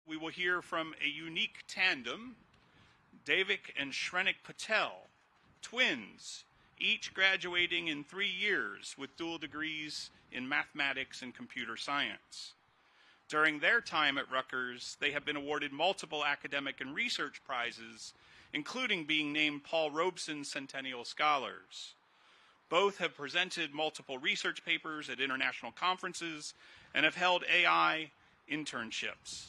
We will hear from a unique tandem, Daivik and Shrenik Patel, twins, each graduating in 3 years with dual degrees in mathematics and computer science. During their time at Rutgers, they have been awarded multiple academic and research prizes, including being named Paul Robeson Centennial Scholars. Both have presented multiple research papers at international conferences and have held AI internships.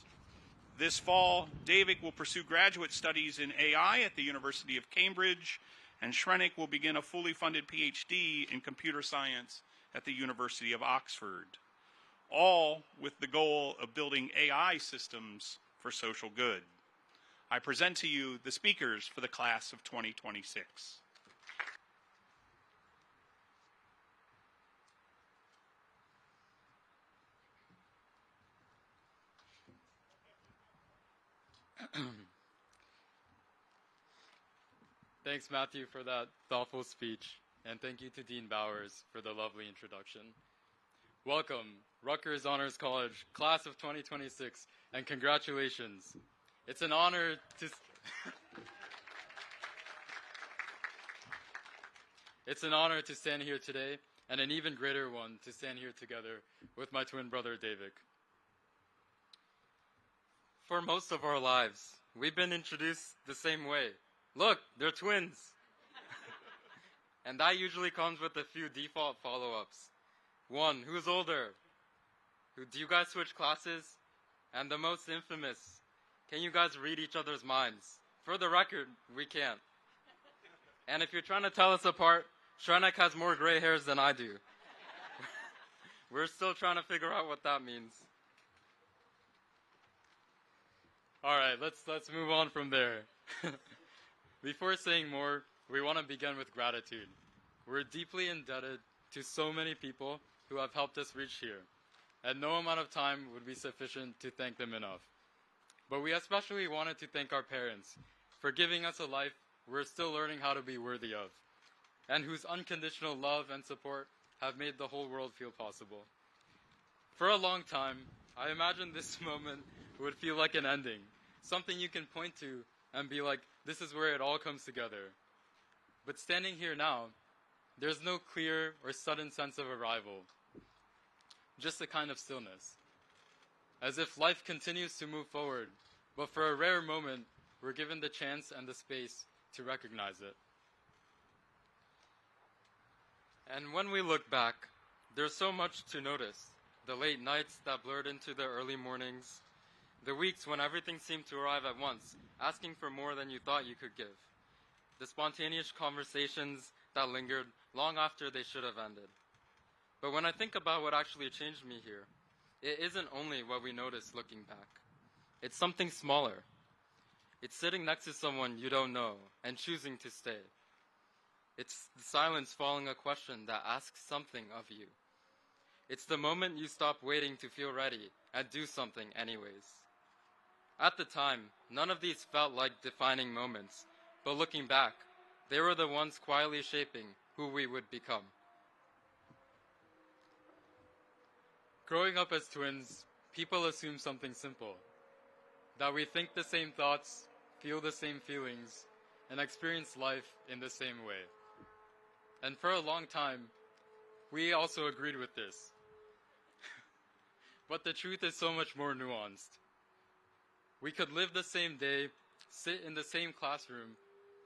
This fall, Daivik will pursue graduate studies in AI at the University of Cambridge, and Shrenik will begin a fully funded PhD in computer science at the University of Oxford, all with the goal of building AI systems for social good. I present to you the speakers for the class of 2026. Thanks, Matthew, for that thoughtful speech, and thank you to Dean Bowers for the lovely introduction. Welcome, Rutgers Honors College, class of 2026, and congratulations. It's an honor to It's an honor to stand here today, and an even greater one to stand here together with my twin brother, Daivik. For most of our lives, we've been introduced the same way. Look, they're twins. And that usually comes with a few default follow-ups. 1, who's older? Do you guys switch classes? And the most infamous, can you guys read each other's minds? For the record, we can't. And if you're trying to tell us apart, Shrenik has more gray hairs than I do. We're still trying to figure out what that means. All right, let's move on from there. Before saying more, we want to begin with gratitude. We're deeply indebted to so many people who have helped us reach here, and no amount of time would be sufficient to thank them enough. But we especially wanted to thank our parents for giving us a life we're still learning how to be worthy of, and whose unconditional love and support have made the whole world feel possible. For a long time, I imagined this moment would feel like an ending, something you can point to and be like, this is where it all comes together. But standing here now, there's no clear or sudden sense of arrival, just a kind of stillness, as if life continues to move forward, but for a rare moment, we're given the chance and the space to recognize it. And when we look back, there's so much to notice. The late nights that blurred into the early mornings, the weeks when everything seemed to arrive at once, asking for more than you thought you could give, the spontaneous conversations that lingered long after they should have ended. But when I think about what actually changed me here, it isn't only what we notice looking back. It's something smaller. It's sitting next to someone you don't know and choosing to stay. It's the silence following a question that asks something of you. It's the moment you stop waiting to feel ready and do something anyways. At the time, none of these felt like defining moments, but looking back, they were the ones quietly shaping who we would become. Growing up as twins, people assume something simple, that we think the same thoughts, feel the same feelings, and experience life in the same way. And for a long time, we also agreed with this. But the truth is so much more nuanced. We could live the same day, sit in the same classroom,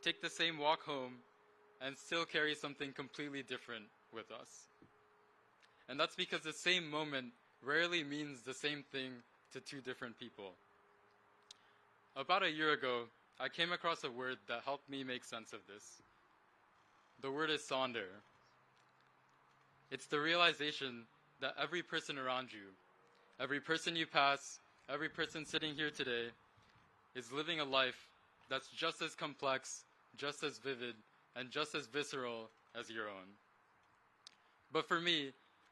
take the same walk home, and still carry something completely different with us. And that's because the same moment rarely means the same thing to two different people. About a year ago, I came across a word that helped me make sense of this. The word is sonder. It's the realization that every person around you, every person you pass, every person sitting here today, is living a life that's just as complex, just as vivid, and just as visceral as your own. But for me,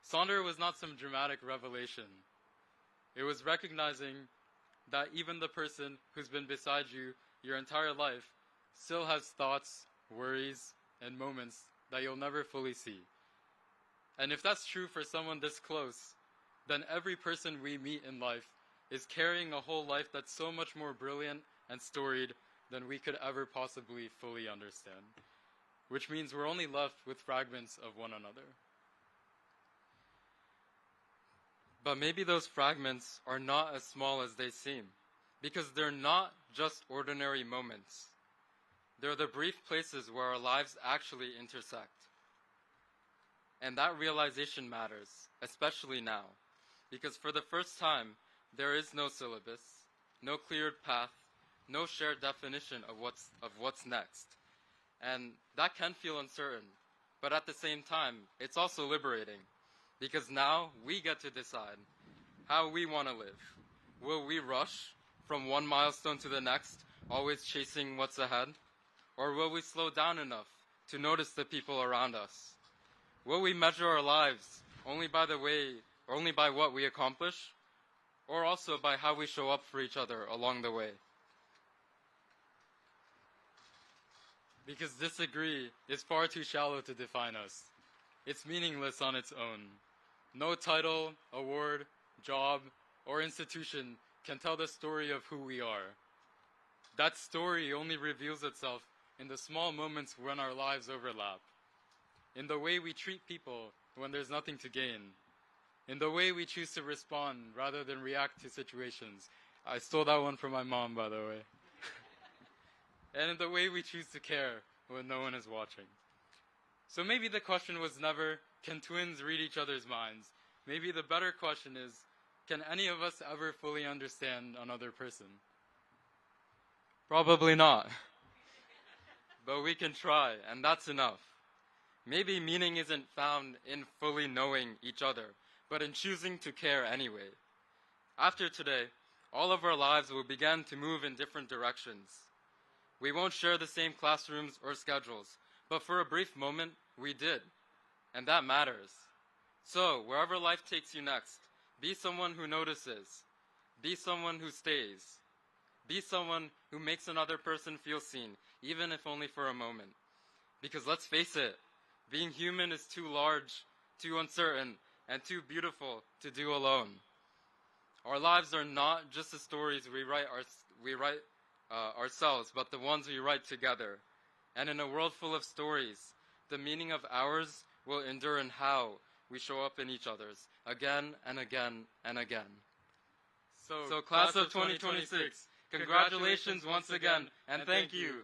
sonder was not some dramatic revelation. It was recognizing that even the person who's been beside you your entire life still has thoughts, worries, and moments that you'll never fully see. And if that's true for someone this close, then every person we meet in life is carrying a whole life that's so much more brilliant and storied than we could ever possibly fully understand. Which means we're only left with fragments of one another. But maybe those fragments are not as small as they seem, because they're not just ordinary moments. They're the brief places where our lives actually intersect. And that realization matters, especially now, because for the first time, there is no syllabus, no cleared path, no shared definition of what's next. And that can feel uncertain, but at the same time, it's also liberating, because now we get to decide how we want to live. Will we rush from one milestone to the next, always chasing what's ahead? Or will we slow down enough to notice the people around us? Will we measure our lives only by what we accomplish, or also by how we show up for each other along the way? Because disagree is far too shallow to define us. It's meaningless on its own. No title, award, job, or institution can tell the story of who we are. That story only reveals itself in the small moments when our lives overlap. In the way we treat people when there's nothing to gain. In the way we choose to respond rather than react to situations. I stole that one from my mom, by the way. And in the way we choose to care when no one is watching. So maybe the question was never, can twins read each other's minds? Maybe the better question is, can any of us ever fully understand another person? Probably not. But we can try, and that's enough. Maybe meaning isn't found in fully knowing each other, but in choosing to care anyway. After today, all of our lives will begin to move in different directions. We won't share the same classrooms or schedules, but for a brief moment, we did. And that matters. So, wherever life takes you next, be someone who notices. Be someone who stays. Be someone who makes another person feel seen, even if only for a moment. Because let's face it, being human is too large, too uncertain, and too beautiful to do alone. Our lives are not just the stories we write ourselves, but the ones we write together. And in a world full of stories, the meaning of ours will endure in how we show up in each other's, again and again and again. So class of 2026, congratulations once again, and thank you.